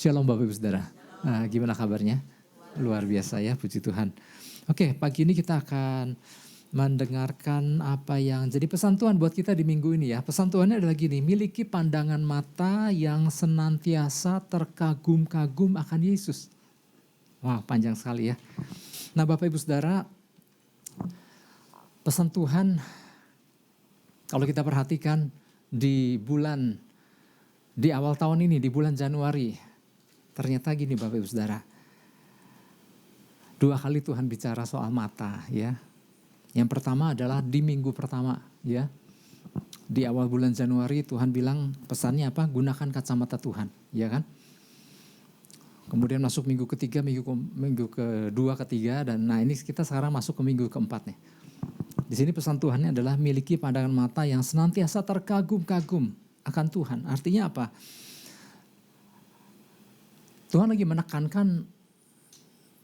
Shalom Bapak Ibu Saudara. Gimana kabarnya? Luar biasa ya, puji Tuhan. Oke, pagi ini kita akan mendengarkan apa yang jadi pesan Tuhan buat kita di minggu ini ya. Pesan Tuhannya adalah gini, miliki pandangan mata yang senantiasa terkagum-kagum akan Yesus. Wah, panjang sekali ya. Nah Bapak Ibu Saudara, pesan Tuhan kalau kita perhatikan di awal tahun ini, di bulan Januari, ternyata gini Bapak Ibu Saudara, 2 kali Tuhan bicara soal mata ya. Yang pertama adalah di minggu pertama ya. Di awal bulan Januari Tuhan bilang pesannya apa? Gunakan kacamata Tuhan, ya kan? Kemudian masuk minggu ketiga, minggu kedua, ketiga, dan nah ini kita sekarang masuk ke minggu keempat nih. Di sini pesan Tuhannya adalah miliki pandangan mata yang senantiasa terkagum-kagum akan Tuhan. Artinya apa? Tuhan lagi menekankan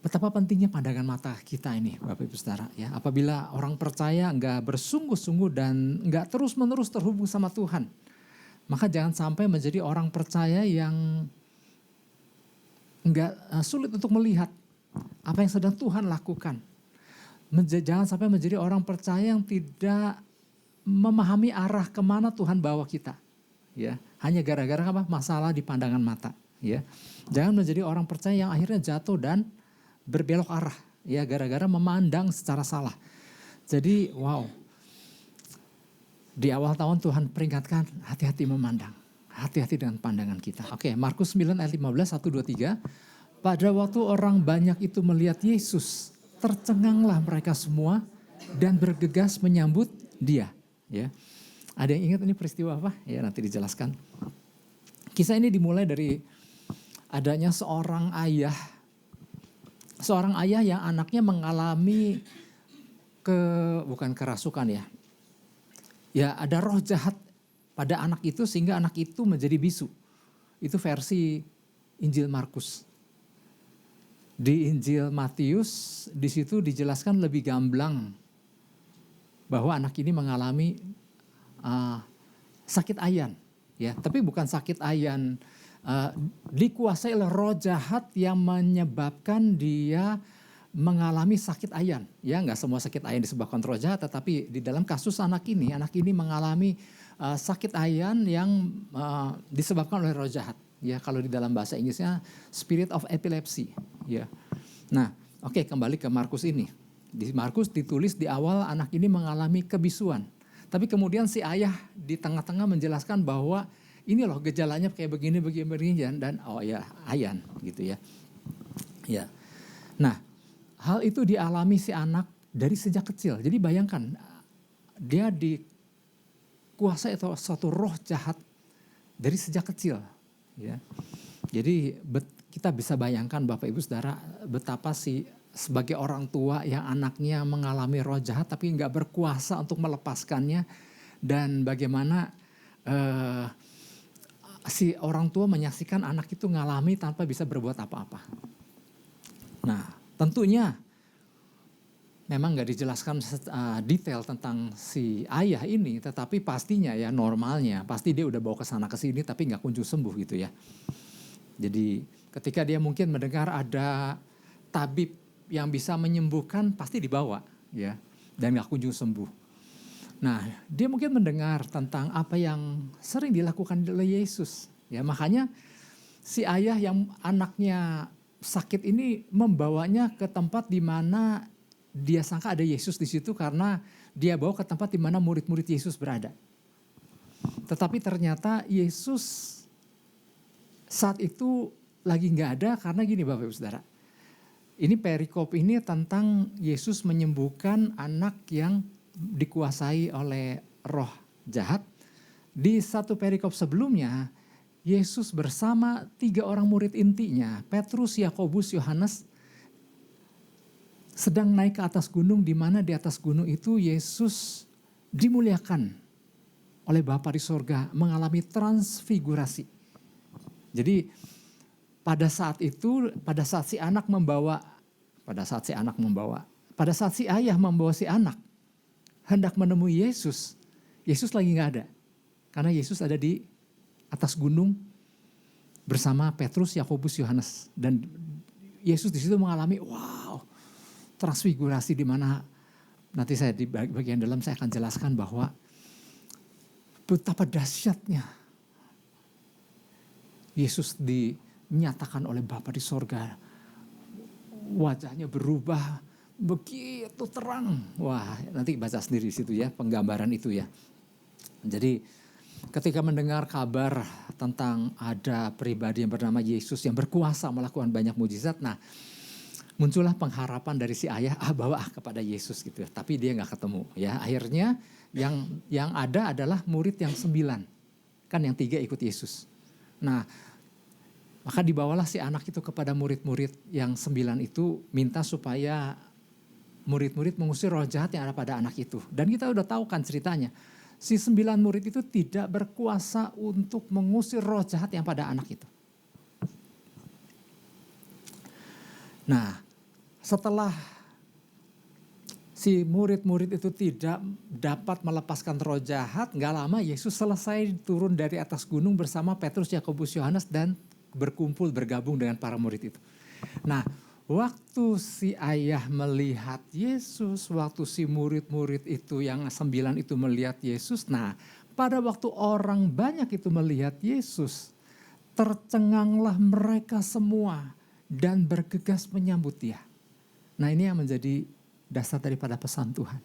betapa pentingnya pandangan mata kita ini Bapak Ibu Saudara ya. Apabila orang percaya enggak bersungguh-sungguh dan enggak terus-menerus terhubung sama Tuhan, maka jangan sampai menjadi orang percaya yang enggak sulit untuk melihat apa yang sedang Tuhan lakukan. Jangan sampai menjadi orang percaya yang tidak memahami arah kemana Tuhan bawa kita. Ya, hanya gara-gara apa? Masalah di pandangan mata. Ya, jangan menjadi orang percaya yang akhirnya jatuh dan berbelok arah. Ya, gara-gara memandang secara salah. Jadi, wow. Di awal tahun Tuhan peringatkan hati-hati memandang. Hati-hati dengan pandangan kita. Oke, Markus 9 ayat 15, 1, 2, 3. Pada waktu orang banyak itu melihat Yesus, tercenganglah mereka semua dan bergegas menyambut dia. Ya, ada yang ingat ini peristiwa apa? Ya, nanti dijelaskan. Kisah ini dimulai dari adanya seorang ayah yang anaknya mengalami bukan kerasukan ya. Ya, ada roh jahat pada anak itu sehingga anak itu menjadi bisu. Itu versi Injil Markus. Di Injil Matius di situ dijelaskan lebih gamblang bahwa anak ini mengalami sakit ayan, ya. Tapi bukan sakit ayan dikuasai oleh roh jahat yang menyebabkan dia mengalami sakit ayan. Ya, nggak semua sakit ayan disebabkan roh jahat, tetapi di dalam kasus anak ini mengalami sakit ayan yang disebabkan oleh roh jahat. Ya, kalau di dalam bahasa Inggrisnya spirit of epilepsy. Ya, nah, oke, kembali ke Markus ini. Di Markus ditulis di awal anak ini mengalami kebisuan. Tapi kemudian si ayah di tengah-tengah menjelaskan bahwa ini loh gejalanya kayak begini dan oh ya ayan gitu ya. Ya. Nah, hal itu dialami si anak dari sejak kecil. Jadi bayangkan dia dikuasai atau suatu roh jahat dari sejak kecil ya. Jadi kita bisa bayangkan Bapak Ibu Saudara betapa sebagai orang tua yang anaknya mengalami roh jahat tapi nggak berkuasa untuk melepaskannya, dan bagaimana si orang tua menyaksikan anak itu ngalami tanpa bisa berbuat apa-apa. Nah, tentunya memang nggak dijelaskan detail tentang si ayah ini, tetapi pastinya ya normalnya pasti dia udah bawa ke sana ke sini tapi nggak kunjung sembuh gitu ya. Jadi ketika dia mungkin mendengar ada tabib yang bisa menyembuhkan pasti dibawa ya, dan nggak kunjung sembuh. Nah, dia mungkin mendengar tentang apa yang sering dilakukan oleh Yesus. Ya, makanya si ayah yang anaknya sakit ini membawanya ke tempat di mana dia sangka ada Yesus di situ karena dia bawa ke tempat di mana murid-murid Yesus berada. Tetapi ternyata Yesus saat itu lagi nggak ada karena gini Bapak Ibu Saudara. Ini perikop ini tentang Yesus menyembuhkan anak yang dikuasai oleh roh jahat. Di satu perikop sebelumnya, Yesus bersama 3 orang murid intinya, Petrus, Yakobus, Yohanes, sedang naik ke atas gunung, di mana di atas gunung itu Yesus dimuliakan oleh Bapa di sorga, mengalami transfigurasi. Jadi pada saat si ayah membawa si anak hendak menemui Yesus, Yesus lagi gak ada. Karena Yesus ada di atas gunung bersama Petrus, Yakobus, Yohanes. Dan Yesus di situ mengalami transfigurasi, di mana nanti saya di bagian dalam saya akan jelaskan bahwa betapa dahsyatnya Yesus dinyatakan oleh Bapa di sorga. Wajahnya berubah begitu terang. Wah, nanti baca sendiri di situ ya, penggambaran itu ya. Jadi ketika mendengar kabar tentang ada pribadi yang bernama Yesus yang berkuasa melakukan banyak mujizat, nah muncullah pengharapan dari si ayah, bawa kepada Yesus gitu ya. Tapi dia nggak ketemu ya. Akhirnya yang ada adalah murid yang 9, kan yang 3 ikut Yesus. Nah, maka dibawalah si anak itu kepada murid-murid yang 9 itu, minta supaya murid-murid mengusir roh jahat yang ada pada anak itu. Dan kita udah tahu kan ceritanya. Si 9 murid itu tidak berkuasa untuk mengusir roh jahat yang pada anak itu. Nah, setelah si murid-murid itu tidak dapat melepaskan roh jahat, gak lama Yesus selesai turun dari atas gunung bersama Petrus, Yakobus, Yohanes dan bergabung dengan para murid itu. Nah, waktu si ayah melihat Yesus, waktu si murid-murid itu yang 9 itu melihat Yesus, nah pada waktu orang banyak itu melihat Yesus, tercenganglah mereka semua dan bergegas menyambut dia. Nah, ini yang menjadi dasar daripada pesan Tuhan.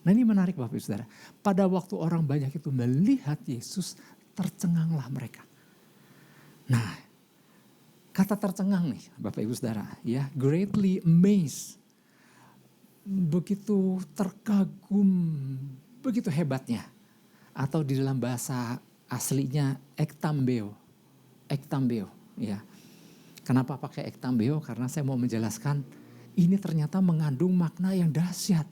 Nah, ini menarik Bapak Ibu Saudara. Pada waktu orang banyak itu melihat Yesus, tercenganglah mereka. Nah, kata tercengang nih Bapak Ibu Saudara, ya, greatly amazed. Begitu terkagum, begitu hebatnya. Atau di dalam bahasa aslinya ektambeo, ya. Kenapa pakai ektambeo? Karena saya mau menjelaskan ini ternyata mengandung makna yang dahsyat.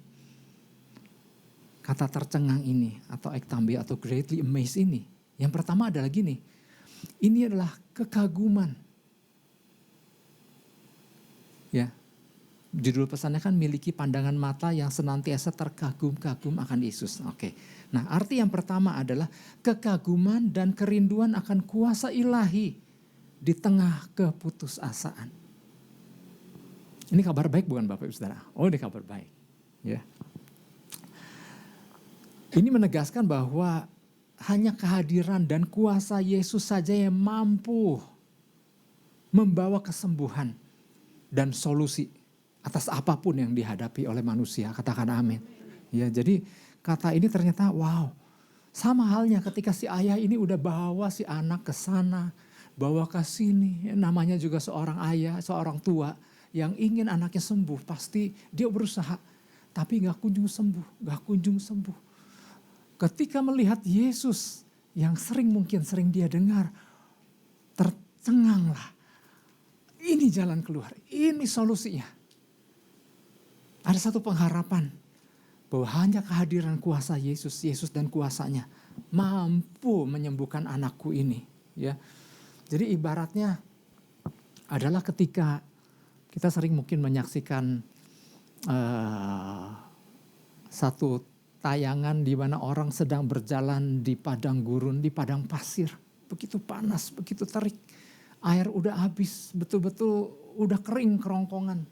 Kata tercengang ini atau ektambeo atau greatly amazed ini. Yang pertama adalah gini, ini adalah kekaguman. Ya, judul pesannya kan miliki pandangan mata yang senantiasa terkagum-kagum akan Yesus. Oke. Nah, arti yang pertama adalah kekaguman dan kerinduan akan kuasa ilahi di tengah keputusasaan. Ini kabar baik bukan Bapak Ibu Saudara? Oh, ini kabar baik. Ya. Ini menegaskan bahwa hanya kehadiran dan kuasa Yesus saja yang mampu membawa kesembuhan dan solusi atas apapun yang dihadapi oleh manusia. Katakan amin. Ya, jadi kata ini ternyata sama halnya ketika si ayah ini udah bawa si anak ke sana, bawa ke sini. Namanya juga seorang ayah, seorang tua yang ingin anaknya sembuh, pasti dia berusaha. Tapi gak kunjung sembuh. Ketika melihat Yesus yang mungkin sering dia dengar, tercenganglah. Ini jalan keluar, ini solusinya. Ada satu pengharapan bahwa hanya kehadiran kuasa Yesus dan kuasanya mampu menyembuhkan anakku ini. Ya, jadi ibaratnya adalah ketika kita sering mungkin menyaksikan satu tayangan di mana orang sedang berjalan di padang gurun, di padang pasir. Begitu panas, begitu terik. Air udah habis, betul-betul udah kering kerongkongan.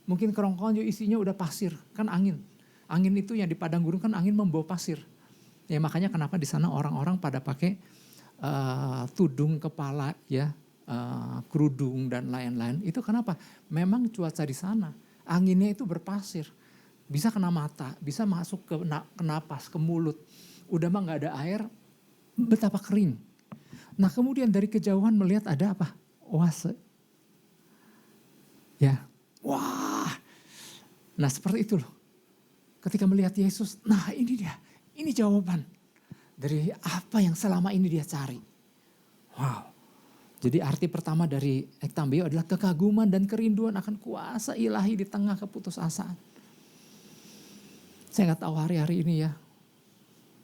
Mungkin kerongkongan juga isinya udah pasir, kan angin. Angin itu yang di padang gurun kan angin membawa pasir. Ya makanya kenapa di sana orang-orang pada pakai tudung kepala, ya, kerudung dan lain-lain. Itu kenapa? Memang cuaca di sana, anginnya itu berpasir. Bisa kena mata, bisa masuk ke napas, ke mulut. Udah mah gak ada air, betapa kering. Nah kemudian dari kejauhan melihat ada apa? Oase. Ya, wah. Nah seperti itu loh. Ketika melihat Yesus, nah ini dia. Ini jawaban dari apa yang selama ini dia cari. Wow. Jadi arti pertama dari ektambeo adalah kekaguman dan kerinduan akan kuasa ilahi di tengah keputusasaan. Saya gak tahu hari-hari ini ya,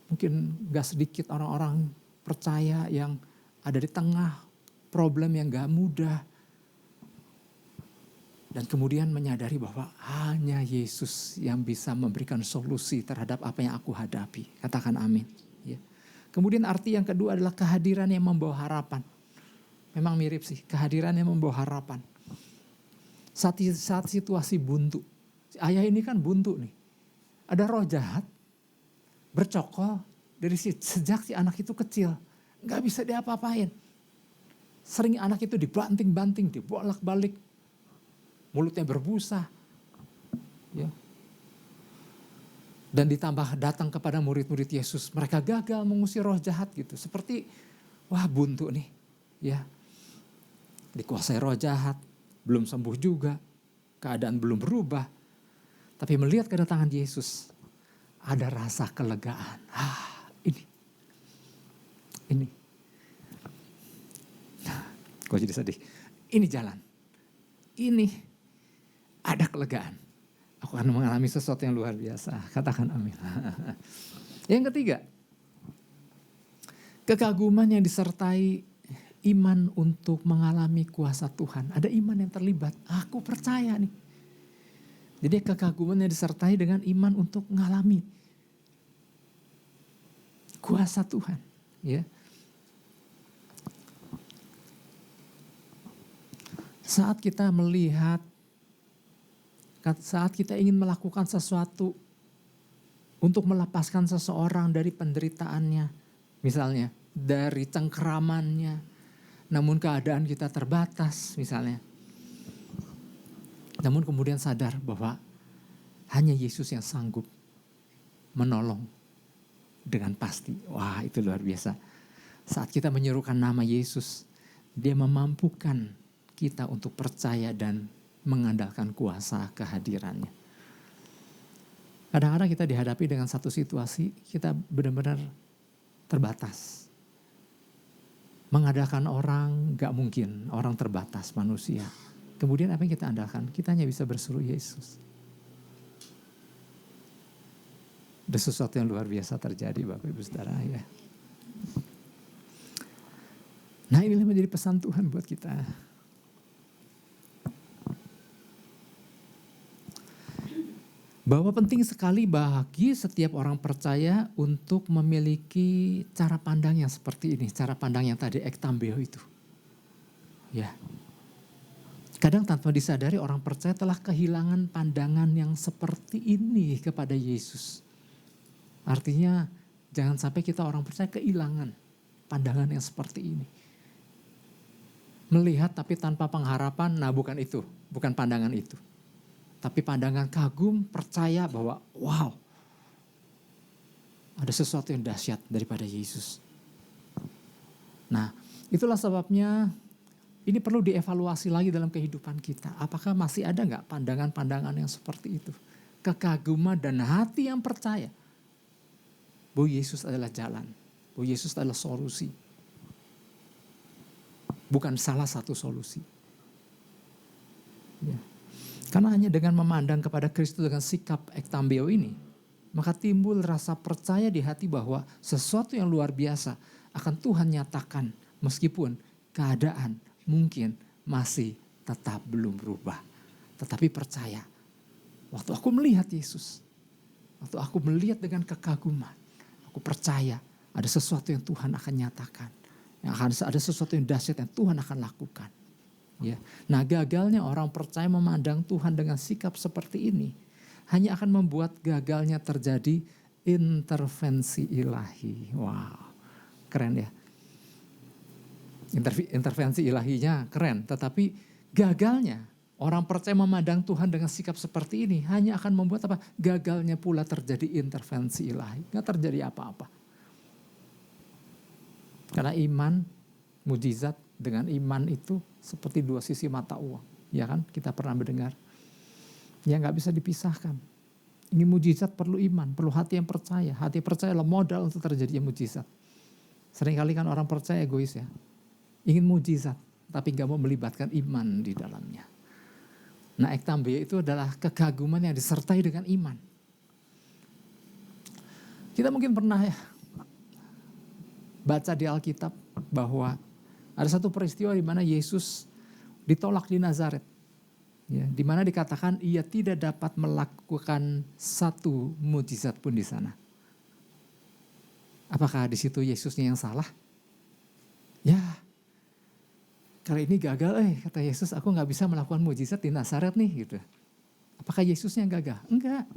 mungkin gak sedikit orang-orang percaya yang ada di tengah problem yang gak mudah. Dan kemudian menyadari bahwa hanya Yesus yang bisa memberikan solusi terhadap apa yang aku hadapi. Katakan amin. Ya. Kemudian arti yang kedua adalah kehadiran yang membawa harapan. memang mirip sih. Kehadirannya membawa harapan. Saat situasi buntu. Si ayah ini kan buntu nih. Ada roh jahat bercokol dari sejak si anak itu kecil. Gak bisa diapa-apain. Sering anak itu dibanting-banting, dibolak-balik. Mulutnya berbusa. Ya. Dan ditambah datang kepada murid-murid Yesus. Mereka gagal mengusir roh jahat gitu. Seperti wah buntu nih. Ya. Dikuasai roh jahat. Belum sembuh juga. Keadaan belum berubah. Tapi melihat kedatangan Yesus. Ada rasa kelegaan. Ini. Kok jadi sedih? Ini jalan. Ini ada kelegaan. Aku akan mengalami sesuatu yang luar biasa. Katakan amin. Yang ketiga, kekaguman yang disertai iman untuk mengalami kuasa Tuhan. Ada iman yang terlibat. Aku percaya nih. Jadi kekaguman yang disertai dengan iman untuk mengalami kuasa Tuhan. Ya. Saat kita melihat, saat kita ingin melakukan sesuatu untuk melepaskan seseorang dari penderitaannya, misalnya dari cengkeramannya, namun keadaan kita terbatas misalnya. Namun kemudian sadar bahwa hanya Yesus yang sanggup menolong dengan pasti. Wah, itu luar biasa. Saat kita menyerukan nama Yesus, Dia memampukan kita untuk percaya dan mengandalkan kuasa kehadirannya. Kadang-kadang kita dihadapi dengan satu situasi, kita benar-benar terbatas. Mengandalkan orang gak mungkin, orang terbatas manusia. Kemudian apa yang kita andalkan? Kita hanya bisa berseru Yesus. Ada sesuatu yang luar biasa terjadi Bapak Ibu Saudara ya. Nah inilah menjadi pesan Tuhan buat kita. Bahwa penting sekali bagi setiap orang percaya untuk memiliki cara pandang yang seperti ini. Cara pandang yang tadi ektambeo itu. Ya. Kadang tanpa disadari orang percaya telah kehilangan pandangan yang seperti ini kepada Yesus. Artinya jangan sampai kita orang percaya kehilangan pandangan yang seperti ini. Melihat tapi tanpa pengharapan, nah bukan itu. Bukan pandangan itu. Tapi pandangan kagum, percaya bahwa wow, ada sesuatu yang dahsyat daripada Yesus. Nah, itulah sebabnya ini perlu dievaluasi lagi dalam kehidupan kita. Apakah masih ada gak pandangan-pandangan yang seperti itu? Kekaguman dan hati yang percaya bahwa Yesus adalah jalan, bahwa Yesus adalah solusi. Bukan salah satu solusi. Ya. Karena hanya dengan memandang kepada Kristus dengan sikap ektambeo ini, maka timbul rasa percaya di hati bahwa sesuatu yang luar biasa akan Tuhan nyatakan meskipun keadaan mungkin masih tetap belum berubah. Tetapi percaya, waktu aku melihat Yesus, waktu aku melihat dengan kekaguman, aku percaya ada sesuatu yang Tuhan akan nyatakan. Yang akan ada sesuatu yang dahsyat yang Tuhan akan lakukan. Ya. Nah gagalnya orang percaya memandang Tuhan dengan sikap seperti ini hanya akan membuat gagalnya terjadi intervensi ilahi. Wow, keren ya. Intervensi ilahinya keren, tetapi gagalnya orang percaya memandang Tuhan dengan sikap seperti ini hanya akan membuat apa? Gagalnya pula terjadi intervensi ilahi. Nggak terjadi apa-apa. Karena iman, mujizat dengan iman itu seperti dua sisi mata uang, ya kan? Kita pernah mendengar. Ya nggak bisa dipisahkan. Ini mujizat perlu iman, perlu hati yang percaya. Hati percaya adalah modal untuk terjadinya mujizat. Seringkali kan orang percaya egois ya. Ingin mujizat, tapi nggak mau melibatkan iman di dalamnya. Nah ektambeo itu adalah kekaguman yang disertai dengan iman. Kita mungkin pernah ya baca di Alkitab bahwa ada satu peristiwa di mana Yesus ditolak di Nazaret. Ya, di mana dikatakan ia tidak dapat melakukan satu mujizat pun di sana. Apakah di situ Yesusnya yang salah? Ya. Kali ini gagal, kata Yesus, aku gak bisa melakukan mujizat di Nazaret nih gitu. Apakah Yesusnya gagal? Enggak,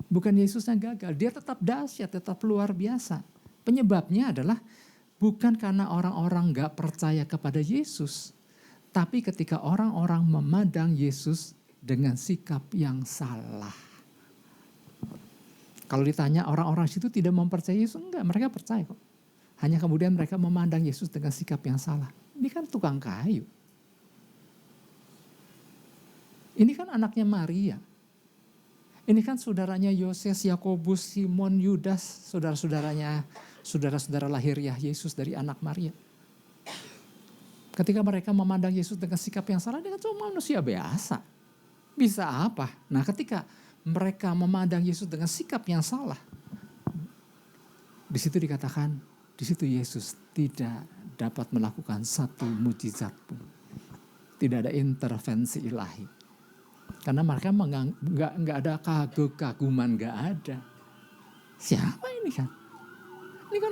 bukan Yesusnya gagal, dia tetap dahsyat, tetap luar biasa. Penyebabnya adalah bukan karena orang-orang gak percaya kepada Yesus, tapi ketika orang-orang memandang Yesus dengan sikap yang salah. Kalau ditanya orang-orang situ tidak mempercayai Yesus, enggak, mereka percaya kok. Hanya kemudian mereka memandang Yesus dengan sikap yang salah. Ini kan tukang kayu. Ini kan anaknya Maria. Ini kan saudaranya Yoses, Yakobus, Simon, Yudas, saudara-saudara lahiriah Yesus dari anak Maria. Ketika mereka memandang Yesus dengan sikap yang salah, dia kan cuma manusia biasa. Bisa apa? Nah, ketika mereka memandang Yesus dengan sikap yang salah, di situ dikatakan, di situ Yesus tidak dapat melakukan satu mujizat pun. Tidak ada intervensi ilahi. Karena mereka nggak ada kekaguman, nggak ada. Siapa ini kan? Ini kan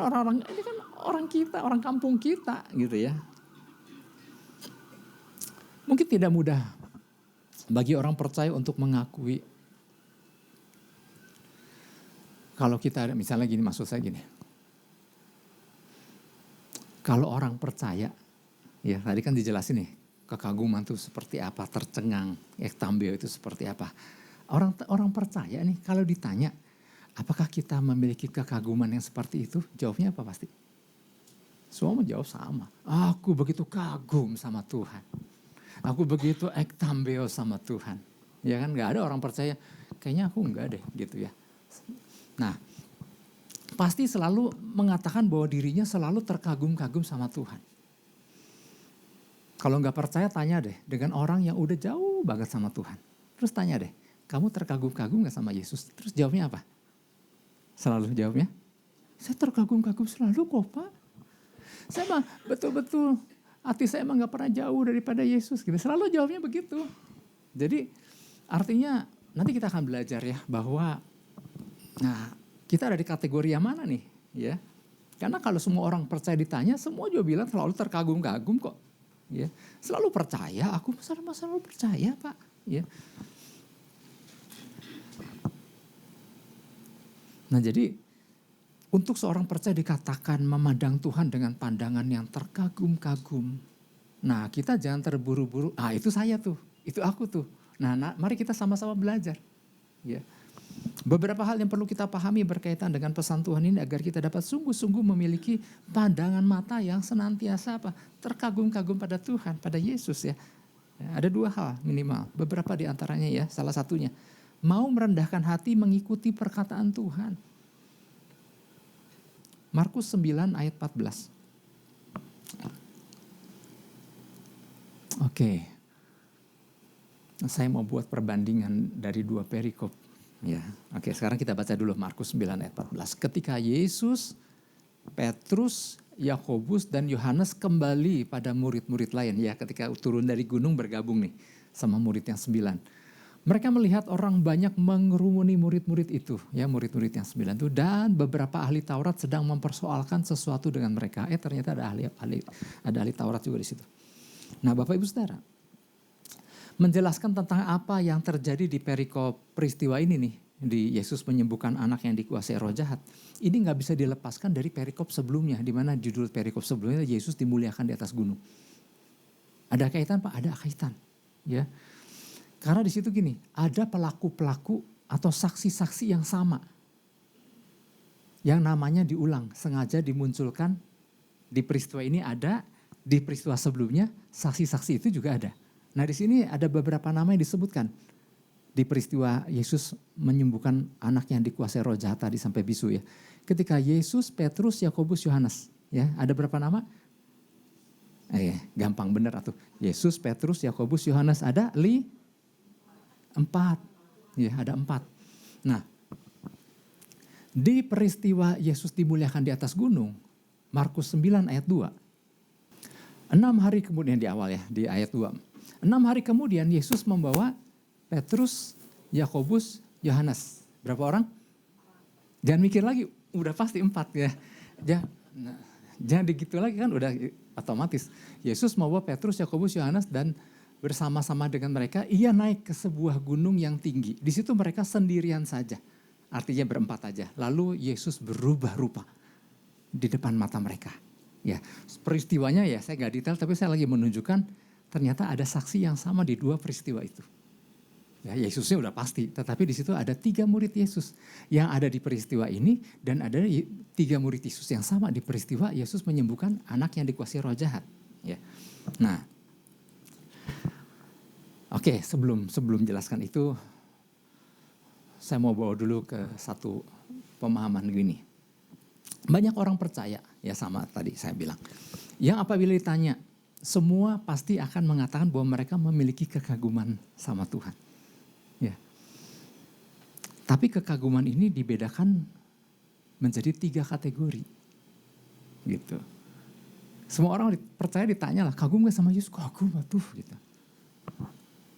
orang kita, orang kampung kita gitu ya. Mungkin tidak mudah bagi orang percaya untuk mengakui. Kalau kita misalnya gini, maksud saya gini. Kalau orang percaya, ya tadi kan dijelasin nih, kekaguman itu seperti apa, tercengang, ektambio itu seperti apa. Orang percaya nih kalau ditanya, apakah kita memiliki kekaguman yang seperti itu? Jawabnya apa pasti? Semua menjawab sama. Aku begitu kagum sama Tuhan. Aku begitu ektambio sama Tuhan. Ya kan, gak ada orang percaya, kayaknya aku enggak deh gitu ya. Nah, pasti selalu mengatakan bahwa dirinya selalu terkagum-kagum sama Tuhan. Kalau nggak percaya tanya deh dengan orang yang udah jauh banget sama Tuhan. Terus tanya deh, kamu terkagum-kagum gak sama Yesus? Terus jawabnya apa? Selalu jawabnya, saya terkagum-kagum selalu kok Pak. Saya mah betul-betul, hati saya emang gak pernah jauh daripada Yesus. Gitu. Selalu jawabnya begitu. Jadi artinya nanti kita akan belajar ya bahwa kita ada di kategori yang mana nih, ya? Karena kalau semua orang percaya ditanya, semua juga bilang selalu terkagum-kagum kok, ya. Selalu percaya, aku selalu percaya Pak, ya. Nah jadi untuk seorang percaya dikatakan memandang Tuhan dengan pandangan yang terkagum-kagum. Nah kita jangan terburu-buru, itu saya tuh, itu aku tuh. Nah mari kita sama-sama belajar, ya. Beberapa hal yang perlu kita pahami berkaitan dengan pesan Tuhan ini agar kita dapat sungguh-sungguh memiliki pandangan mata yang senantiasa terkagum-kagum pada Tuhan, pada Yesus ya. Ada dua hal minimal, beberapa di antaranya ya, salah satunya. Mau merendahkan hati mengikuti perkataan Tuhan. Markus 9 ayat 14. Oke. Saya mau buat perbandingan dari dua perikop. Ya, oke, sekarang kita baca dulu Markus 9 ayat 14. Ketika Yesus, Petrus, Yakobus dan Yohanes kembali pada murid-murid lain ya, ketika turun dari gunung bergabung nih sama murid yang 9. Mereka melihat orang banyak mengerumuni murid-murid itu, ya murid-murid yang 9 itu, dan beberapa ahli Taurat sedang mempersoalkan sesuatu dengan mereka. Ternyata ada ahli Taurat juga di situ. Nah, Bapak Ibu Saudara, menjelaskan tentang apa yang terjadi di perikop peristiwa ini nih, di Yesus menyembuhkan anak yang dikuasai roh jahat. Ini nggak bisa dilepaskan dari perikop sebelumnya, di mana judul perikop sebelumnya Yesus dimuliakan di atas gunung. Ada kaitan Pak? Ada kaitan, ya. Karena di situ gini, ada pelaku-pelaku atau saksi-saksi yang sama, yang namanya diulang, sengaja dimunculkan di peristiwa ini ada, di peristiwa sebelumnya saksi-saksi itu juga ada. Nah di sini ada beberapa nama yang disebutkan di peristiwa Yesus menyembuhkan anak yang dikuasai roh jahat tadi sampai bisu ya. Ketika Yesus, Petrus, Yakobus, Yohanes, ya ada berapa nama? Gampang bener atuh. Yesus, Petrus, Yakobus, Yohanes ada 4. Ya ada 4. Nah di peristiwa Yesus dimuliakan di atas gunung, Markus 9 ayat 2. 6 hari kemudian di awal ya, di ayat 2. 6 hari kemudian Yesus membawa Petrus, Yakobus, Yohanes. Berapa orang? Jangan mikir lagi, udah pasti 4 ya. Jangan gitu lagi kan udah otomatis. Yesus membawa Petrus, Yakobus, Yohanes dan bersama-sama dengan mereka ia naik ke sebuah gunung yang tinggi. Di situ mereka sendirian saja. Artinya berempat aja. Lalu Yesus berubah rupa di depan mata mereka. Ya, peristiwanya ya saya nggak detail tapi saya lagi menunjukkan ternyata ada saksi yang sama di dua peristiwa itu. Ya, Yesusnya udah pasti, tetapi di situ ada 3 murid Yesus yang ada di peristiwa ini dan ada 3 murid Yesus yang sama di peristiwa Yesus menyembuhkan anak yang dikuasai roh jahat. Ya. Nah, oke, sebelum jelaskan itu, saya mau bawa dulu ke satu pemahaman gini. Banyak orang percaya, ya sama tadi saya bilang, yang apabila ditanya, semua pasti akan mengatakan bahwa mereka memiliki kekaguman sama Tuhan. Ya. Tapi kekaguman ini dibedakan menjadi 3 kategori. Gitu. Semua orang percaya ditanya lah, kagum gak sama Yesus? Kagum tuh gitu.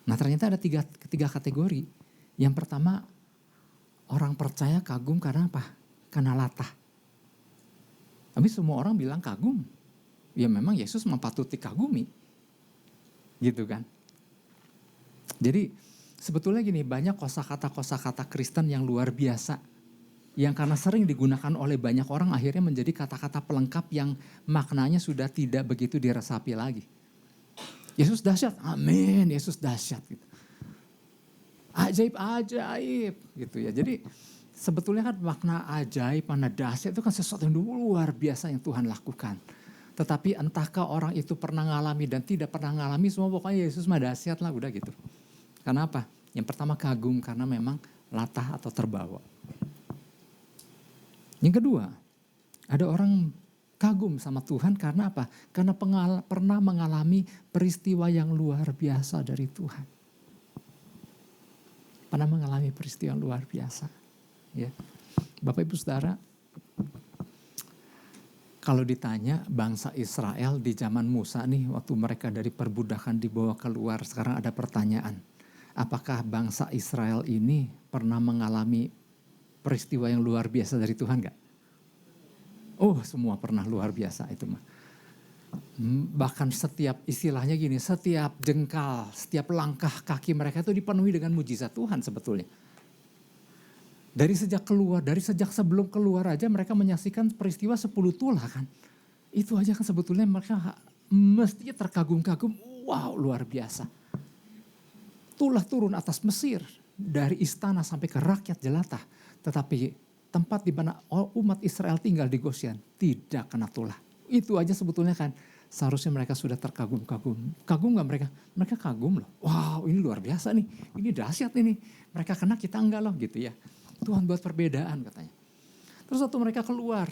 Nah ternyata ada 3 kategori. Yang pertama, orang percaya kagum karena apa? Karena latah. Tapi semua orang bilang kagum. Ya memang Yesus mempatuti kagumi. Gitu kan. Jadi sebetulnya gini, banyak kosakata Kristen yang luar biasa. Yang karena sering digunakan oleh banyak orang akhirnya menjadi kata-kata pelengkap yang maknanya sudah tidak begitu diresapi lagi. Yesus dahsyat, amin, Yesus dahsyat. Gitu. Ajaib gitu ya. Jadi sebetulnya kan makna ajaib, makna dahsyat itu kan sesuatu yang luar biasa yang Tuhan lakukan. Tetapi entahkah orang itu pernah ngalami dan tidak pernah ngalami, semua pokoknya Yesus mah dahsyat lah udah gitu. Karena apa? Yang pertama kagum karena memang latah atau terbawa. Yang kedua, ada orang kagum sama Tuhan karena apa? Karena pernah mengalami peristiwa yang luar biasa dari Tuhan. Pernah mengalami peristiwa yang luar biasa. Ya. Bapak Ibu Saudara, kalau ditanya bangsa Israel di zaman Musa nih, waktu mereka dari perbudakan dibawa keluar, sekarang ada pertanyaan. Apakah bangsa Israel ini pernah mengalami peristiwa yang luar biasa dari Tuhan gak? Oh semua pernah luar biasa itu mah. Bahkan setiap istilahnya gini, setiap jengkal, setiap langkah kaki mereka itu dipenuhi dengan mujizat Tuhan sebetulnya. Dari sejak sebelum keluar aja mereka menyaksikan peristiwa 10 tulah kan. Itu aja kan sebetulnya mereka mestinya terkagum-kagum, wow luar biasa. Tulah turun atas Mesir, dari istana sampai ke rakyat jelata. Tetapi tempat di mana umat Israel tinggal di Goshen tidak kena tulah. Itu aja sebetulnya kan seharusnya mereka sudah terkagum-kagum. Kagum gak mereka? Mereka kagum loh. Wow ini luar biasa nih, ini dahsyat ini. Mereka kena kita enggak loh gitu ya. Tuhan buat perbedaan katanya. Terus waktu mereka keluar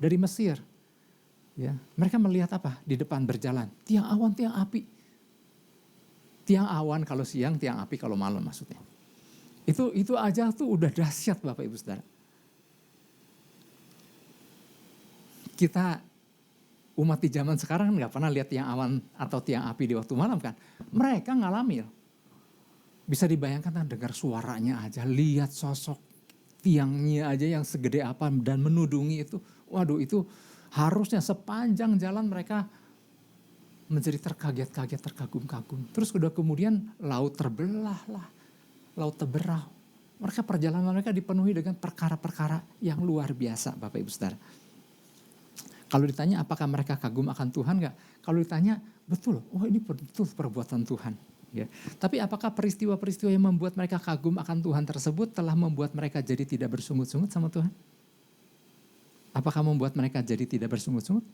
dari Mesir. Ya, mereka melihat apa? Di depan berjalan. Tiang awan, tiang api. Tiang awan kalau siang, tiang api kalau malam maksudnya. Itu aja tuh udah dahsyat Bapak Ibu Saudara. Kita umat di zaman sekarang nggak pernah lihat tiang awan atau tiang api di waktu malam kan. Mereka ngalami. Bisa dibayangkan kan dengar suaranya aja, lihat sosok tiangnya aja yang segede apa dan menudungi itu. Waduh itu harusnya sepanjang jalan mereka menjadi terkaget-kaget, terkagum-kagum. Terus udah kemudian laut terbelah lah, laut terberau. Mereka perjalanan mereka dipenuhi dengan perkara-perkara yang luar biasa Bapak Ibu Saudara. Kalau ditanya apakah mereka kagum akan Tuhan enggak? Kalau ditanya betul, oh ini betul perbuatan Tuhan. Ya. Tapi apakah peristiwa-peristiwa yang membuat mereka kagum akan Tuhan tersebut telah membuat mereka jadi tidak bersungut-sungut sama Tuhan? Apakah membuat mereka jadi tidak bersungut-sungut?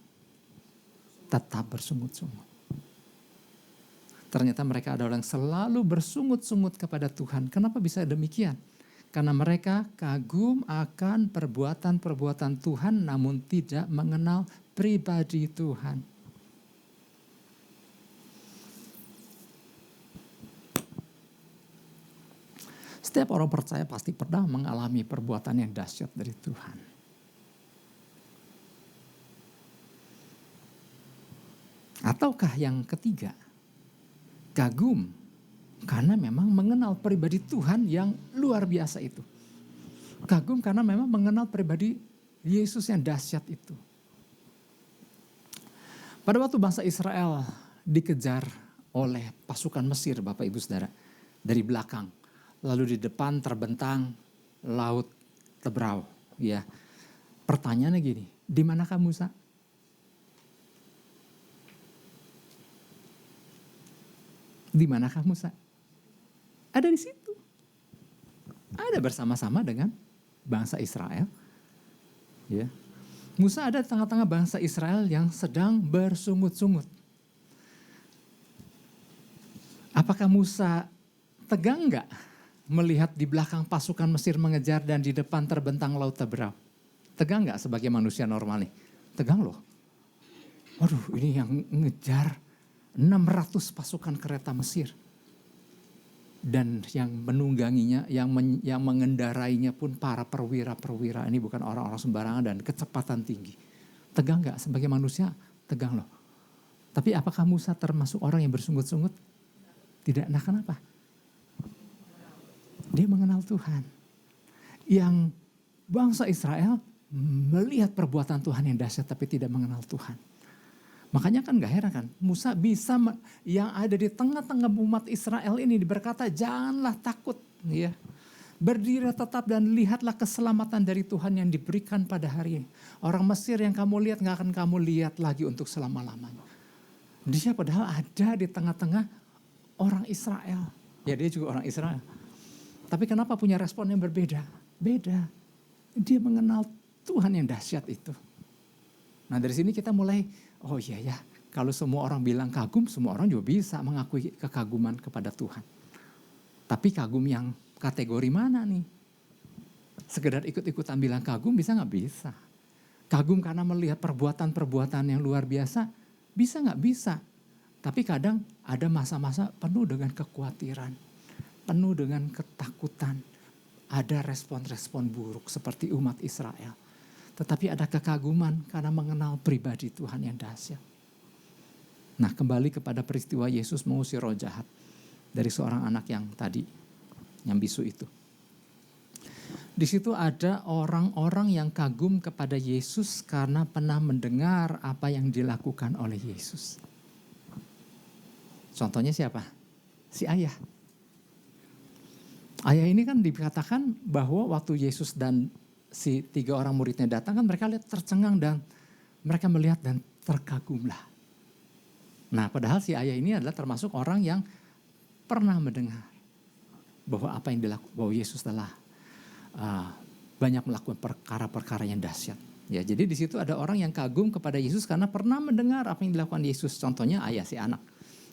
Tetap bersungut-sungut. Ternyata mereka adalah yang selalu bersungut-sungut kepada Tuhan. Kenapa bisa demikian? Karena mereka kagum akan perbuatan-perbuatan Tuhan namun tidak mengenal pribadi Tuhan. Setiap orang percaya pasti pernah mengalami perbuatan yang dahsyat dari Tuhan. Ataukah yang ketiga, kagum karena memang mengenal pribadi Tuhan yang luar biasa itu. Kagum karena memang mengenal pribadi Yesus yang dahsyat itu. Pada waktu bangsa Israel dikejar oleh pasukan Mesir, Bapak Ibu Saudara, dari belakang. Lalu di depan terbentang laut Tebrau. Ya. Pertanyaannya gini, di manakah Musa? Di manakah Musa? Ada di situ. Ada bersama-sama dengan bangsa Israel. Ya. Musa ada di tengah-tengah bangsa Israel yang sedang bersungut-sungut. Apakah Musa tegang enggak melihat di belakang pasukan Mesir mengejar dan di depan terbentang laut Tebrau? Tegang enggak sebagai manusia normal nih? Tegang loh. Waduh, ini yang ngejar 600 pasukan kereta Mesir. Dan yang menungganginya, yang mengendarainya pun para perwira-perwira. Ini bukan orang-orang sembarangan dan kecepatan tinggi. Tegang gak sebagai manusia? Tegang loh. Tapi apakah Musa termasuk orang yang bersungut-sungut? Tidak. Nah kenapa? Dia mengenal Tuhan. Yang bangsa Israel melihat perbuatan Tuhan yang dahsyat tapi tidak mengenal Tuhan. Makanya kan gak heran kan, Musa bisa yang ada di tengah-tengah umat Israel ini berkata, janganlah takut. Ya. Berdiri tetap dan lihatlah keselamatan dari Tuhan yang diberikan pada hari ini. Orang Mesir yang kamu lihat gak akan kamu lihat lagi untuk selama-lamanya. Dia padahal ada di tengah-tengah orang Israel. Ya dia juga orang Israel. Tapi kenapa punya respon yang berbeda? Beda. Dia mengenal Tuhan yang dahsyat itu. Nah dari sini kita mulai, oh iya ya, kalau semua orang bilang kagum, semua orang juga bisa mengakui kekaguman kepada Tuhan. Tapi kagum yang kategori mana nih? Sekedar ikut-ikutan bilang kagum bisa gak? Bisa. Kagum karena melihat perbuatan-perbuatan yang luar biasa, bisa gak? Bisa. Tapi kadang ada masa-masa penuh dengan kekhawatiran, penuh dengan ketakutan. Ada respon-respon buruk seperti umat Israel. Tetapi ada kekaguman karena mengenal pribadi Tuhan yang dahsyat. Nah kembali kepada peristiwa Yesus mengusir roh jahat dari seorang anak yang tadi, yang bisu itu. Di situ ada orang-orang yang kagum kepada Yesus karena pernah mendengar apa yang dilakukan oleh Yesus. Contohnya siapa? Si ayah. Ayah ini kan dikatakan bahwa waktu Yesus dan si 3 orang muridnya datang kan mereka lihat tercengang dan mereka melihat dan terkagumlah. Nah padahal si ayah ini adalah termasuk orang yang pernah mendengar bahwa apa yang dilakukan, bahwa Yesus telah banyak melakukan perkara-perkara yang dahsyat. Ya, jadi di situ ada orang yang kagum kepada Yesus karena pernah mendengar apa yang dilakukan Yesus. Contohnya ayah si anak.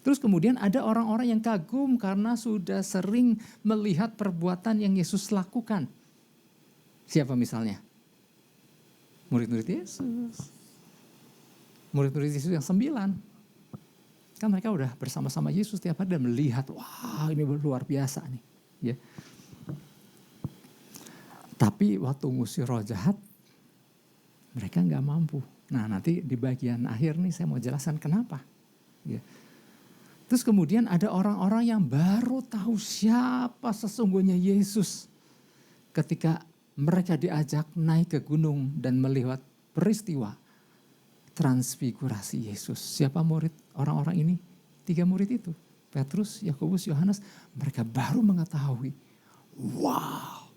Terus kemudian ada orang-orang yang kagum karena sudah sering melihat perbuatan yang Yesus lakukan. Siapa misalnya? Murid-murid Yesus. Murid-murid Yesus yang 9. Kan mereka udah bersama-sama Yesus tiap hari dan melihat, wah ini luar biasa nih. Ya. Tapi waktu ngusir roh jahat, mereka gak mampu. Nah nanti di bagian akhir nih saya mau jelaskan kenapa. Ya. Terus kemudian ada orang-orang yang baru tahu siapa sesungguhnya Yesus. Ketika mereka diajak naik ke gunung dan melihat peristiwa transfigurasi Yesus. Siapa murid orang-orang ini? 3 murid itu. Petrus, Yakobus, Yohanes. Mereka baru mengetahui. Wow,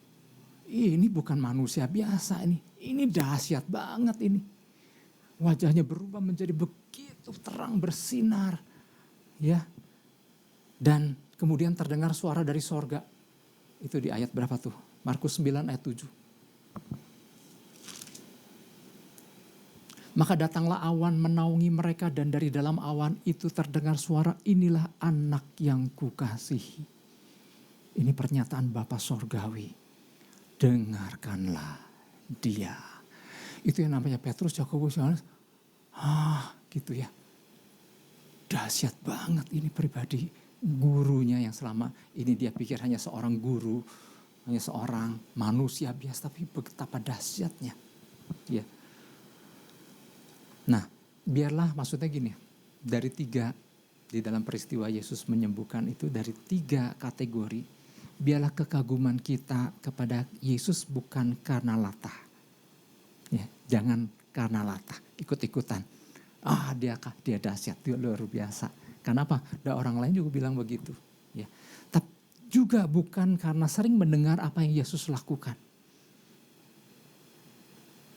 ini bukan manusia biasa ini. Ini dahsyat banget ini. Wajahnya berubah menjadi begitu terang bersinar. Ya. Dan kemudian terdengar suara dari sorga. Itu di ayat berapa tuh? Markus 9 ayat 7. Maka datanglah awan menaungi mereka dan dari dalam awan itu terdengar suara, inilah anak yang kukasihi. Ini pernyataan Bapa Sorgawi. Dengarkanlah dia. Itu yang namanya Petrus, Yakobus, Yohanes. Gitu ya. Dahsyat banget ini pribadi gurunya yang selama ini dia pikir hanya seorang guru. Hanya seorang manusia biasa, tapi betapa dahsyatnya. Ya. Nah, biarlah maksudnya gini, dari 3 di dalam peristiwa Yesus menyembuhkan itu dari 3 kategori, biarlah kekaguman kita kepada Yesus bukan karena latah. Ya, jangan karena latah, ikut-ikutan. Dia dahsyat, dia luar biasa. Kenapa? Dan orang lain juga bilang begitu. Ya. Tapi juga bukan karena sering mendengar apa yang Yesus lakukan.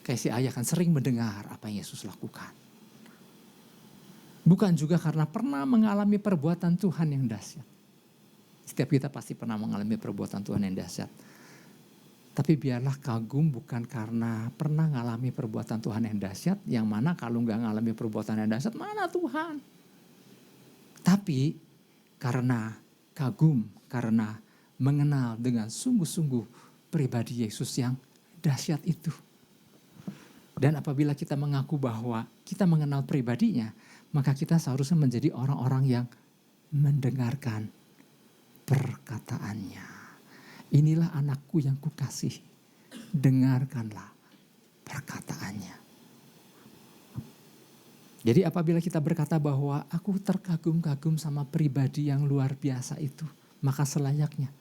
Kayak si ayah kan sering mendengar apa yang Yesus lakukan. Bukan juga karena pernah mengalami perbuatan Tuhan yang dahsyat. Setiap kita pasti pernah mengalami perbuatan Tuhan yang dahsyat. Tapi biarlah kagum bukan karena pernah mengalami perbuatan Tuhan yang dahsyat, yang mana kalau nggak mengalami perbuatan yang dahsyat, mana Tuhan? Tapi karena kagum, karena mengenal dengan sungguh-sungguh pribadi Yesus yang dahsyat itu. Dan apabila kita mengaku bahwa kita mengenal pribadinya, maka kita seharusnya menjadi orang-orang yang mendengarkan perkataannya. Inilah anakku yang kukasih, dengarkanlah perkataannya. Jadi apabila kita berkata bahwa aku terkagum-kagum sama pribadi yang luar biasa itu, maka selayaknya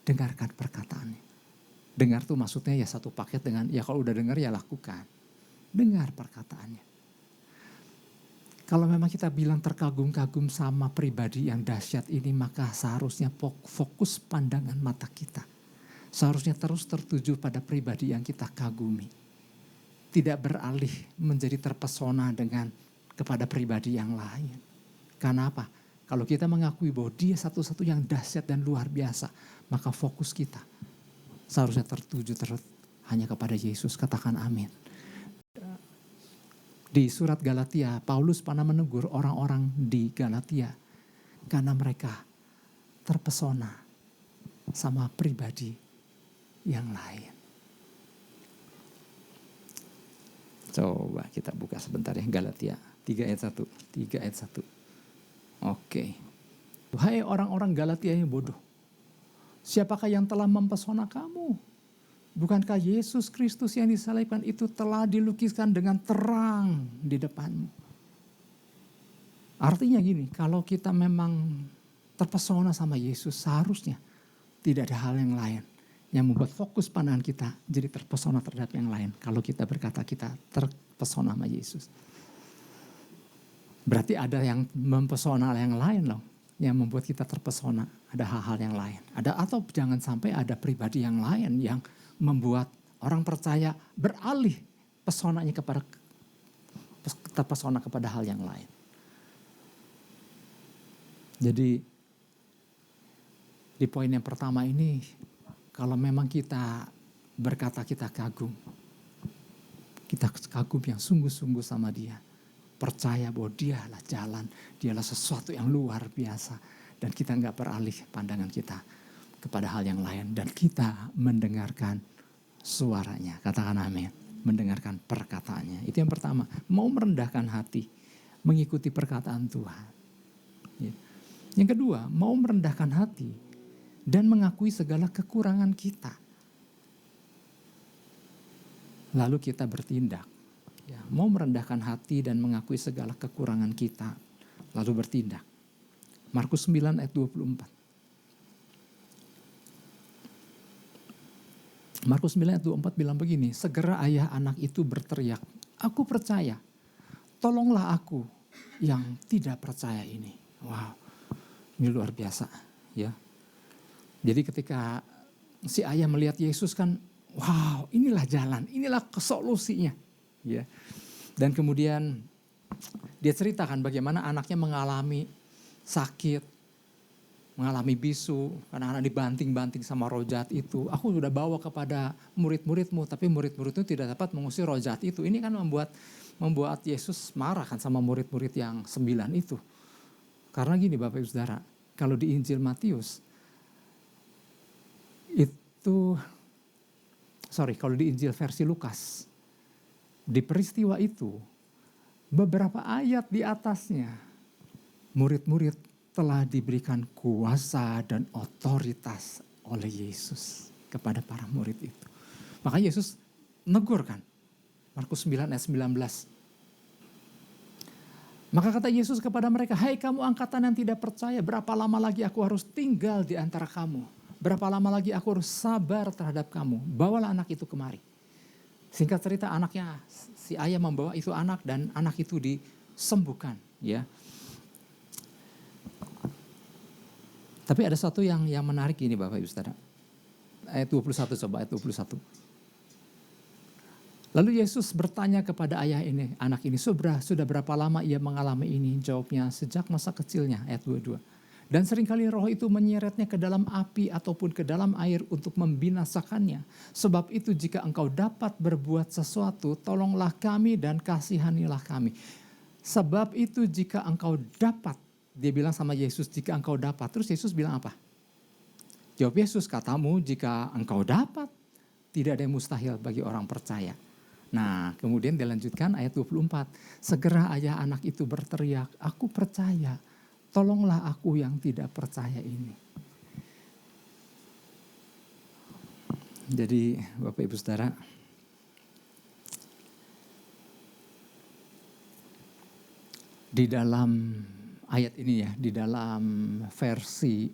dengarkan perkataannya. Dengar tuh maksudnya ya satu paket dengan, ya kalau udah dengar ya lakukan. Dengar perkataannya. Kalau memang kita bilang terkagum-kagum sama pribadi yang dahsyat ini, maka seharusnya fokus pandangan mata kita. Seharusnya terus tertuju pada pribadi yang kita kagumi. Tidak beralih menjadi terpesona kepada pribadi yang lain. Karena apa? Kalau kita mengakui bahwa dia satu-satu yang dahsyat dan luar biasa, maka fokus kita seharusnya tertuju hanya kepada Yesus. Katakan amin. Di surat Galatia, Paulus pernah menegur orang-orang di Galatia karena mereka terpesona sama pribadi yang lain. Coba kita buka sebentar ya, Galatia 3 ayat 1. 3 ayat 1. Oke. Hai orang-orang Galatia yang bodoh. Siapakah yang telah mempesona kamu? Bukankah Yesus Kristus yang disalibkan itu telah dilukiskan dengan terang di depanmu? Artinya gini, kalau kita memang terpesona sama Yesus, seharusnya tidak ada hal yang lain yang membuat fokus pandangan kita jadi terpesona terhadap yang lain. Kalau kita berkata kita terpesona sama Yesus. Berarti ada yang mempesona yang lain loh, yang membuat kita terpesona. Ada hal-hal yang lain. Atau jangan sampai ada pribadi yang lain yang membuat orang percaya beralih pesonanya terpesona kepada hal yang lain. Jadi di poin yang pertama ini, kalau memang kita berkata kita kagum yang sungguh-sungguh sama dia, percaya bahwa dialah jalan, dialah sesuatu yang luar biasa, dan kita nggak beralih pandangan kita kepada hal yang lain, dan kita mendengarkan suaranya. Katakan amin. Mendengarkan perkataannya. Itu yang pertama. Mau merendahkan hati, mengikuti perkataan Tuhan. Ya. Yang kedua, mau merendahkan hati dan mengakui segala kekurangan kita. Lalu kita bertindak. Ya, mau merendahkan hati dan mengakui segala kekurangan kita, lalu bertindak. Markus 9 ayat 24. Markus 9 ayat 24 bilang begini, segera ayah anak itu berteriak, aku percaya, tolonglah aku yang tidak percaya ini. Wow, ini luar biasa ya. Jadi ketika si ayah melihat Yesus kan, wow, inilah jalan, inilah solusinya. Ya. Dan kemudian dia ceritakan bagaimana anaknya mengalami sakit, mengalami bisu, karena anak dibanting-banting sama roh jahat itu. Aku sudah bawa kepada murid-muridmu, tapi murid-murid itu tidak dapat mengusir roh jahat itu. Ini kan membuat Yesus marah kan sama murid-murid yang 9 itu. Karena gini Bapak Ibu Saudara, kalau di Injil Matius, kalau di Injil versi Lukas, di peristiwa itu, beberapa ayat di atasnya, murid-murid telah diberikan kuasa dan otoritas oleh Yesus kepada para murid itu. Maka Yesus negur kan. Markus 9 ayat 19. Maka kata Yesus kepada mereka, hai kamu angkatan yang tidak percaya, berapa lama lagi aku harus tinggal di antara kamu? Berapa lama lagi aku harus sabar terhadap kamu? Bawalah anak itu kemari. Singkat cerita anaknya, si ayah membawa itu anak dan anak itu sembuhkan, ya. Tapi ada satu yang menarik ini Bapak Ibu Saudara. Ayat 21, coba ayat 21. Lalu Yesus bertanya kepada anak ini, sudah berapa lama ia mengalami ini? Jawabnya, sejak masa kecilnya, ayat 22. Dan seringkali roh itu menyeretnya ke dalam api ataupun ke dalam air untuk membinasakannya. Sebab itu jika engkau dapat berbuat sesuatu, tolonglah kami dan kasihanilah kami. Sebab itu jika engkau dapat, dia bilang sama Yesus, jika engkau dapat. Terus Yesus bilang apa? Jawab Yesus, katamu jika engkau dapat, tidak ada yang mustahil bagi orang percaya. Nah, kemudian dilanjutkan ayat 24. Segera ayah anak itu berteriak, aku percaya, tolonglah aku yang tidak percaya ini. Jadi Bapak Ibu Saudara, di dalam ayat ini ya, di dalam versi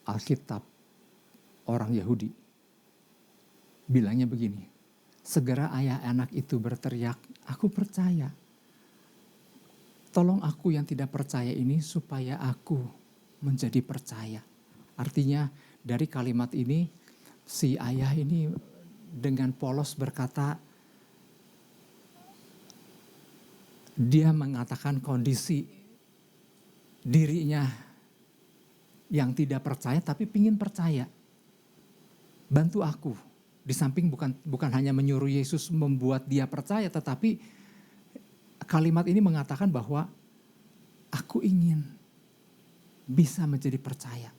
Alkitab orang Yahudi, bilangnya begini. Segera ayah anak itu berteriak, aku percaya. Tolong aku yang tidak percaya ini supaya aku menjadi percaya. Artinya dari kalimat ini si ayah ini dengan polos berkata, dia mengatakan kondisi dirinya yang tidak percaya tapi pingin percaya. Bantu aku. Di samping bukan hanya menyuruh Yesus membuat dia percaya, tetapi kalimat ini mengatakan bahwa aku ingin bisa menjadi percaya.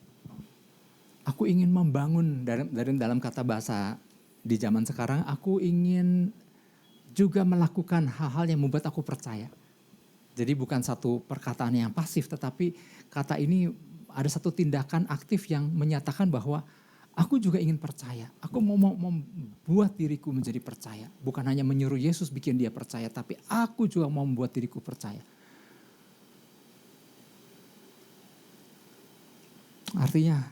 Aku ingin membangun dari dalam kata bahasa di zaman sekarang, aku ingin juga melakukan hal-hal yang membuat aku percaya. Jadi bukan satu perkataan yang pasif, tetapi kata ini ada satu tindakan aktif yang menyatakan bahwa aku juga ingin percaya. Aku mau membuat diriku menjadi percaya. Bukan hanya menyuruh Yesus bikin dia percaya, tapi aku juga mau membuat diriku percaya. Artinya,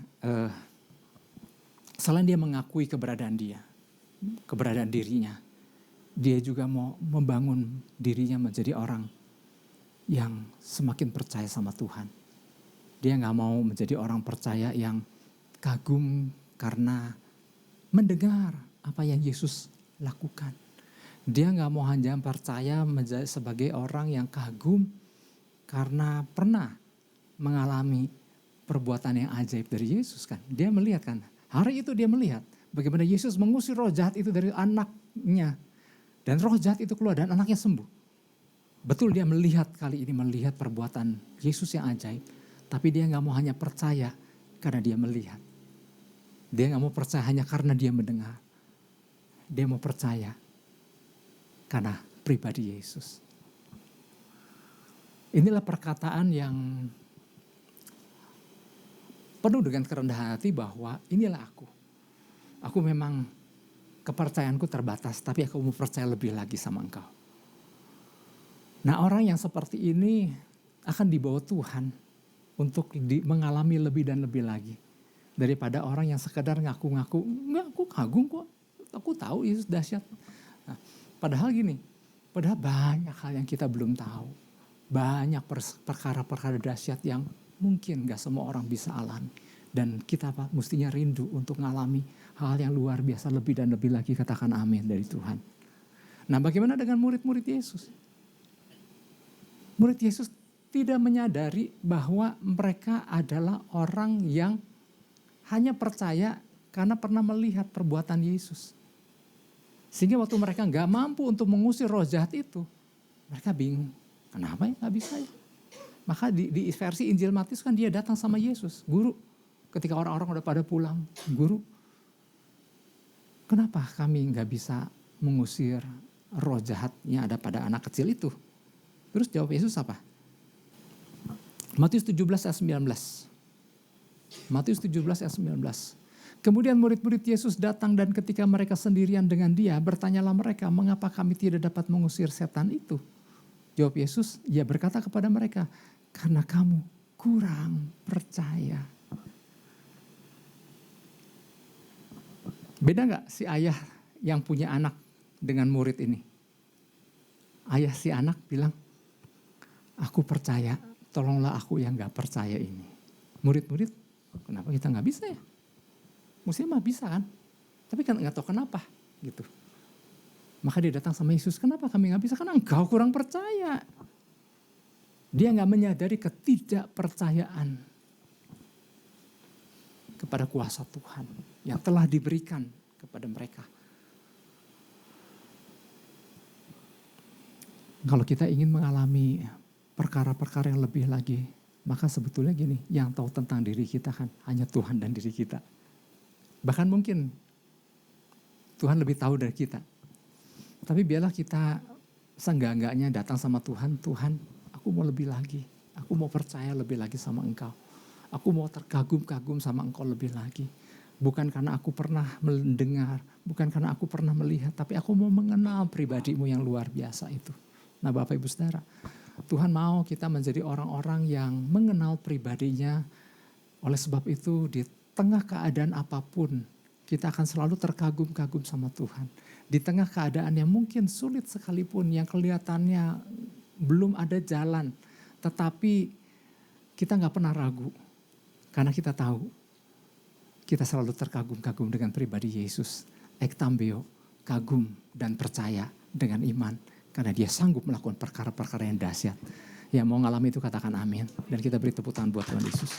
selain dia mengakui keberadaan dirinya, dia juga mau membangun dirinya menjadi orang yang semakin percaya sama Tuhan. Dia gak mau menjadi orang percaya yang kagum karena mendengar apa yang Yesus lakukan. Dia gak mau hanya percaya menjadi sebagai orang yang kagum karena pernah mengalami perbuatan yang ajaib dari Yesus kan. Dia melihat kan, hari itu dia melihat bagaimana Yesus mengusir roh jahat itu dari anaknya. Dan roh jahat itu keluar dan anaknya sembuh. Betul dia melihat kali ini, melihat perbuatan Yesus yang ajaib. Tapi dia gak mau hanya percaya karena dia melihat. Dia gak mau percaya hanya karena dia mendengar. Dia mau percaya karena pribadi Yesus. Inilah perkataan yang penuh dengan kerendahan hati bahwa inilah aku. Aku memang kepercayaanku terbatas, tapi aku mau percaya lebih lagi sama engkau. Nah, orang yang seperti ini akan dibawa Tuhan untuk mengalami lebih dan lebih lagi. Daripada orang yang sekedar ngaku-ngaku, enggak aku kagum kok, aku tahu Yesus dahsyat. Nah, padahal banyak hal yang kita belum tahu. Banyak perkara-perkara dahsyat yang mungkin gak semua orang bisa alami. Dan kita mestinya rindu untuk mengalami hal yang luar biasa lebih dan lebih lagi, katakan amin dari Tuhan. Nah, bagaimana dengan murid-murid Yesus? Murid Yesus tidak menyadari bahwa mereka adalah orang yang hanya percaya karena pernah melihat perbuatan Yesus. Sehingga waktu mereka gak mampu untuk mengusir roh jahat itu, mereka bingung. Kenapa ya gak bisa ya? Maka di versi Injil Matius kan dia datang sama Yesus. Guru, ketika orang-orang udah pada pulang. Guru, kenapa kami gak bisa mengusir roh jahat yang ada pada anak kecil itu? Terus jawab Yesus apa? Matius 17 ayat 19. Matius 17 ayat 19. Kemudian murid-murid Yesus datang dan ketika mereka sendirian dengan dia, bertanyalah mereka, mengapa kami tidak dapat mengusir setan itu? Jawab Yesus, ia berkata kepada mereka, karena kamu kurang percaya. Beda gak si ayah yang punya anak dengan murid ini? Ayah si anak bilang, Aku percaya, tolonglah aku yang gak percaya ini. Murid-murid, kenapa kita gak bisa ya? Mestinya mah bisa kan? Tapi kan gak tahu kenapa gitu. Maka dia datang sama Yesus, kenapa kami gak bisa? Karena engkau kurang percaya. Dia gak menyadari ketidakpercayaan kepada kuasa Tuhan yang telah diberikan kepada mereka. Kalau kita ingin mengalami perkara-perkara yang lebih lagi, maka sebetulnya gini, yang tahu tentang diri kita kan hanya Tuhan dan diri kita. Bahkan mungkin Tuhan lebih tahu dari kita. Tapi biarlah kita seenggak-enggaknya datang sama Tuhan, Tuhan aku mau lebih lagi, aku mau percaya lebih lagi sama Engkau. Aku mau terkagum-kagum sama Engkau lebih lagi. Bukan karena aku pernah mendengar, bukan karena aku pernah melihat, tapi aku mau mengenal pribadimu yang luar biasa itu. Nah Bapak Ibu Saudara, Tuhan mau kita menjadi orang-orang yang mengenal pribadinya. Oleh sebab itu di tengah keadaan apapun, kita akan selalu terkagum-kagum sama Tuhan. Di tengah keadaan yang mungkin sulit sekalipun, yang kelihatannya belum ada jalan, tetapi kita gak pernah ragu. Karena kita tahu, kita selalu terkagum-kagum dengan pribadi Yesus. Ektambeo, kagum dan percaya dengan iman. Karena dia sanggup melakukan perkara-perkara yang dahsyat. Yang mau ngalami itu katakan amin. Dan kita beri tepuk tangan buat Tuhan Yesus.